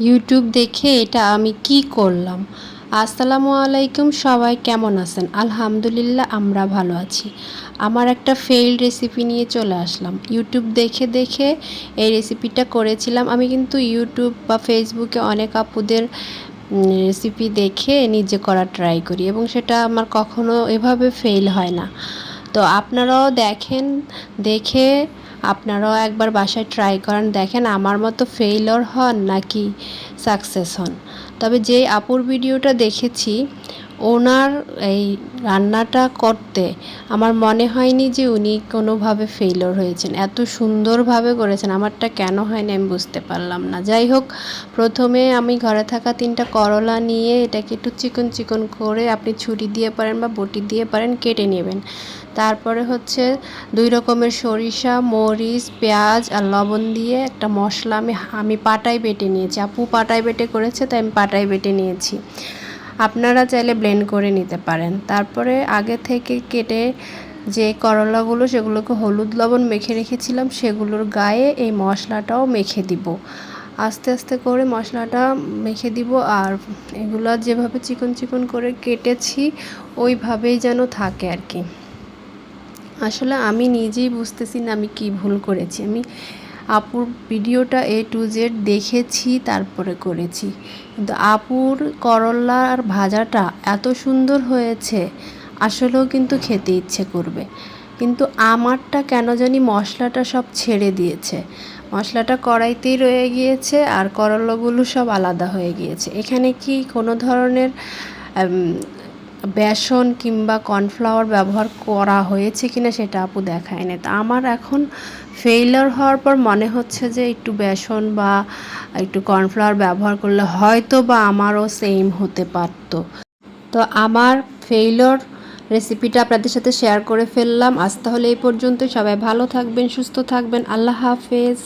YouTube দেখে এটা আমি কি করলাম। আসসালামু আলাইকুম, সবাই কেমন আছেন? আলহামদুলিল্লাহ আমরা ভালো আছি। আমার একটা ফেইল্ড রেসিপি নিয়ে চলে আসলাম। ইউটিউব দেখে দেখে এই রেসিপিটা করেছিলাম। আমি কিন্তু ইউটিউব বা ফেসবুকে অনেক আপুদের রেসিপি দেখে নিজে করা ট্রাই করি এবং সেটা আমার কখনো এভাবে ফেল হয় না। তো আপনারাও দেখেন, দেখে আপনারাও একবার বাসায় ট্রাই করেন, দেখেন আমার মতো ফেইলর হন নাকি সাকসেস হন। তবে যে আপুর ভিডিওটা দেখেছি ওনার এই রান্নাটা করতে আমার মনে হয়নি যে উনি কোনোভাবে ফেইলর হয়েছেন। এত সুন্দরভাবে করেছেন, আমারটা কেন হয়নি আমি বুঝতে পারলাম না। যাই হোক, প্রথমে আমি ঘরে থাকা 3টা করলা নিয়ে এটাকে একটু চিকন চিকন করে আপনি ছুরি দিয়ে পারেন বা বটি দিয়ে পারেন কেটে নেবেন। তারপরে হচ্ছে 2 রকমের সরিষা, মরিচ, পেঁয়াজ আর লবণ দিয়ে একটা মশলা আমি পাটায় বেটে নিয়েছি। আপু পাটায় বেটে করেছে, তাই আমি পাটায় বেটে নিয়েছি। আপনারা চাইলে ব্লেন্ড করে নিতে পারেন। তারপরে আগে থেকে কেটে যে করলাগুলো সেগুলোকে হলুদ লবণ মেখে রেখেছিলাম, সেগুলোর গায়ে এই মশলাটাও মেখে দিব। আস্তে আস্তে করে মশলাটা মেখে দিব। আর এগুলো যেভাবে চিকন চিকন করে কেটেছি ওইভাবেই যেন থাকে আর কি। আসলে আমি নিজেই বুঝতেছি না আমি কি ভুল করেছি। আমি আপুর ভিডিওটা A to Z দেখেছি, তারপরে করেছি। কিন্তু আপুর করলার ভাজাটা এত সুন্দর হয়েছে, আসলেও কিন্তু খেতে ইচ্ছে করবে। কিন্তু আমারটা কেন জানি মশলাটা সব ছেড়ে দিয়েছে। মশলাটা কড়াইতেই রয়ে গিয়েছে আর করলাগুলো সব আলাদা হয়ে গিয়েছে। এখানে কি কোনো ধরনের বেসন কিংবা কর্নফ্লাওয়ার ব্যবহার করা হয়েছে কিনা সেটা আপু দেখায় না। তা আমার এখন ফেইলিওর হওয়ার পর মনে হচ্ছে যে একটু বেসন বা একটু কর্নফ্লাওয়ার ব্যবহার করলে হয়তো বা আমারও সেম হতে পারতো। তো আমার ফেইলিওর রেসিপিটা আপনাদের সাথে শেয়ার করে ফেললাম। আজ তাহলে এই পর্যন্তই। সবাই ভালো থাকবেন, সুস্থ থাকবেন। আল্লাহ হাফেজ।